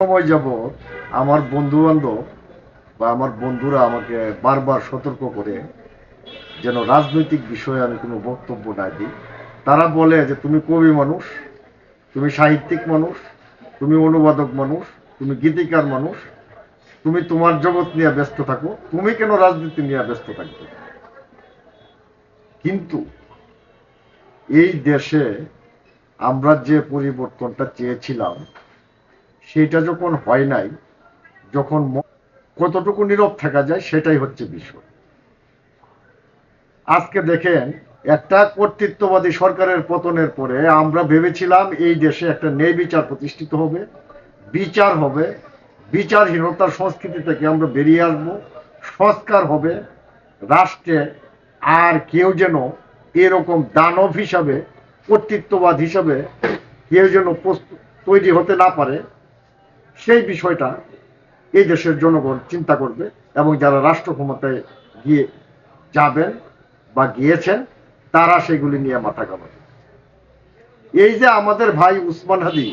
সময় যাবৎ আমার বন্ধু বান্ধব বা আমার বন্ধুরা আমাকে বারবার সতর্ক করে যেন রাজনৈতিক বিষয়ে আমি কোনো বক্তব্য না দিই। তারা বলে যে তুমি কবি মানুষ, তুমি সাহিত্যিক মানুষ, তুমি অনুবাদক মানুষ, তুমি গীতিকার মানুষ, তুমি তোমার জগৎ নিয়ে ব্যস্ত থাকো, তুমি কেন রাজনীতি নিয়ে ব্যস্ত থাকবে। কিন্তু এই দেশে আমরা যে পরিবর্তনটা চেয়েছিলাম সেটা যখন হয় নাই, যখন কতটুকু নীরব থাকা যায় সেটাই হচ্ছে বিষয়। আজকে দেখেন, একটা কর্তৃত্ববাদী সরকারের পতনের পরে আমরা ভেবেছিলাম এই দেশে একটা ন্যায় বিচার প্রতিষ্ঠিত হবে, বিচার হবে, বিচারহীনতার সংস্কৃতি থেকে আমরা বেরিয়ে আসব, সংস্কার হবে রাষ্ট্রে। আর কেউ যেন এরকম দানব হিসাবে, কর্তৃত্ববাদ হিসাবে কেউ যেন তৈরি হতে না পারে, সেই বিষয়টা এই দেশের জনগণ চিন্তা করবে। এবং যারা রাষ্ট্র ক্ষমতায় গিয়ে যাবেন বা গিয়েছেন তারা সেগুলি নিয়ে মাথা ঘামাবে। এই যে আমাদের ভাই উসমান হাদি,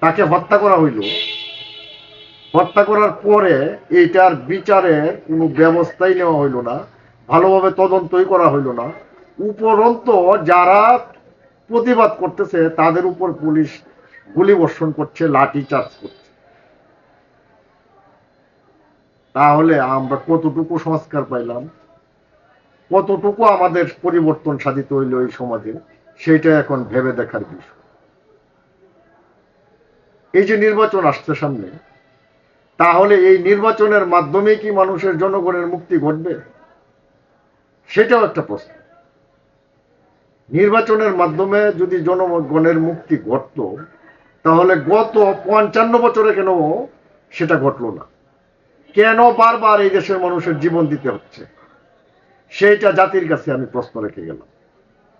তাকে হত্যা করা হইল, হত্যা করার পরে এইটার বিচারের কোনো ব্যবস্থাই নেওয়া হইল না, ভালোভাবে তদন্তই করা হইল না। উপরন্ত যারা প্রতিবাদ করতেছে তাদের উপর পুলিশ গুলি বর্ষণ করছে, লাঠি চার্জ করছে। তাহলে আমরা কতটুকু সংস্কার পাইলাম, কতটুকু আমাদের পরিবর্তন সাধিত হইল এই সমাজে, সেটা এখন ভেবে দেখার বিষয়। এই যে নির্বাচন আসছে সামনে, তাহলে এই নির্বাচনের মাধ্যমে কি মানুষের জনগণের মুক্তি ঘটবে? সেটাও একটা প্রশ্ন। নির্বাচনের মাধ্যমে যদি জনগণের মুক্তি ঘটত, তাহলে গত 55 বছরে কেন সেটা ঘটল না? কেন বারবার এই দেশের মানুষের জীবন দিতে হচ্ছে? সেইটা জাতির কাছে আমি প্রশ্ন রেখে গেলাম।